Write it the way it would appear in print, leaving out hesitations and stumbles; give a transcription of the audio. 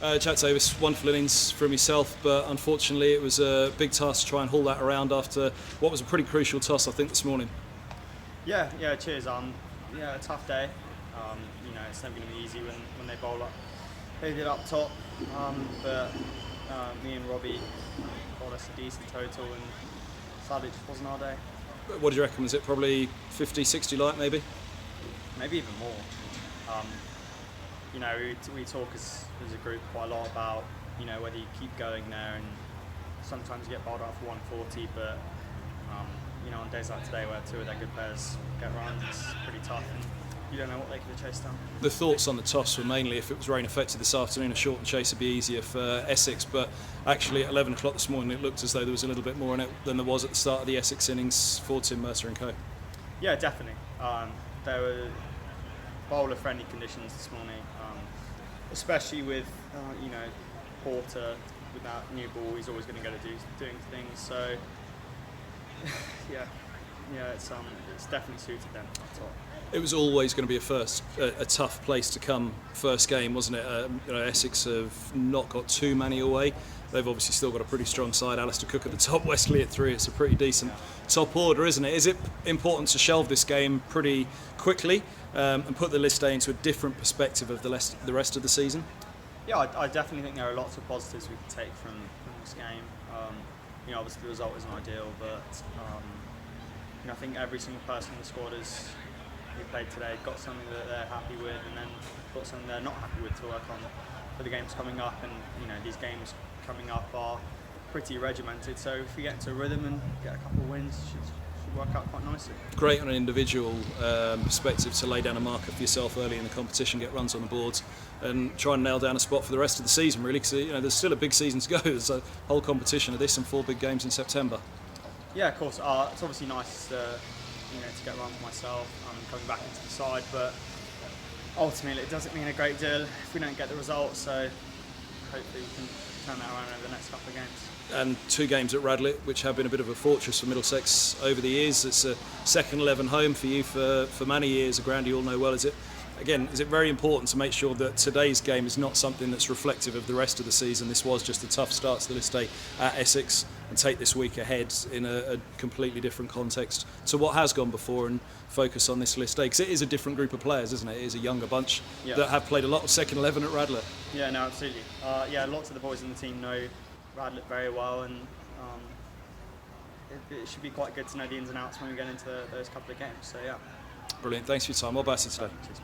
Jack Davies, wonderful innings from himself, but unfortunately it was a big task to try and haul that around after what was a pretty crucial toss, I think, this morning. Yeah, cheers. A tough day. It's never going to be easy when they bowl up. They did up top, but me and Robbie bowled us a decent total, and sadly it just wasn't our day. What do you reckon? Was it probably 50, 60 light maybe? Maybe even more. We talk as a group quite a lot about whether you keep going there, and sometimes you get bowled out for 140, but on days like today where two of their good players get runs, it's pretty tough, and you don't know what they could have chased down. The thoughts on the toss were mainly if it was rain affected this afternoon, a shortened chase would be easier for Essex, but actually at 11 o'clock this morning it looked as though there was a little bit more in it than there was at the start of the Essex innings for Tim Mercer and co. Yeah, definitely. There were bowler-friendly conditions this morning, especially with Porter with that new ball. He's always going to go to doing things. So it's definitely suited them at all. It was always going to be a tough place to come first game, wasn't it? Essex have not got too many away. They've obviously still got a pretty strong side. Alistair Cook at the top, Wesley at 3. It's a pretty decent top order, isn't it? Is it important to shelve this game pretty quickly and put the list day into a different perspective of the rest of the season? Yeah, I definitely think there are lots of positives we can take from this game. Obviously the result isn't ideal, but I think every single person in the squad who played today got something that they're happy with, and then got something they're not happy with to work on for the games coming up. And these games coming up are pretty regimented, so if we get into a rhythm and get a couple of wins, it should work out quite nicely. Great on an individual perspective to lay down a marker for yourself early in the competition, get runs on the boards, and try and nail down a spot for the rest of the season, really, because there's still a big season to go. There's a whole competition of this and 4 big games in September. Yeah, of course. It's obviously nice to get a run for myself coming back into the side, but ultimately it doesn't mean a great deal if we don't get the results, so hopefully we can turn that around over the next couple of games. And 2 games at Radlett, which have been a bit of a fortress for Middlesex over the years. It's a second 11 home for you for many years, a ground you all know well. Is it very important to make sure that today's game is not something that's reflective of the rest of the season? This was just a tough start to the list day at Essex, and take this week ahead in a completely different context to what has gone before, and focus on this list day, because it is a different group of players, isn't it? It is a younger bunch that have played a lot of second 11 at Radlett. Yeah, no, absolutely. Lots of the boys in the team know Radlett very well, and it should be quite good to know the ins and outs when we get into those couple of games. So yeah. Brilliant. Thanks for your time. Well, best today. Cheers.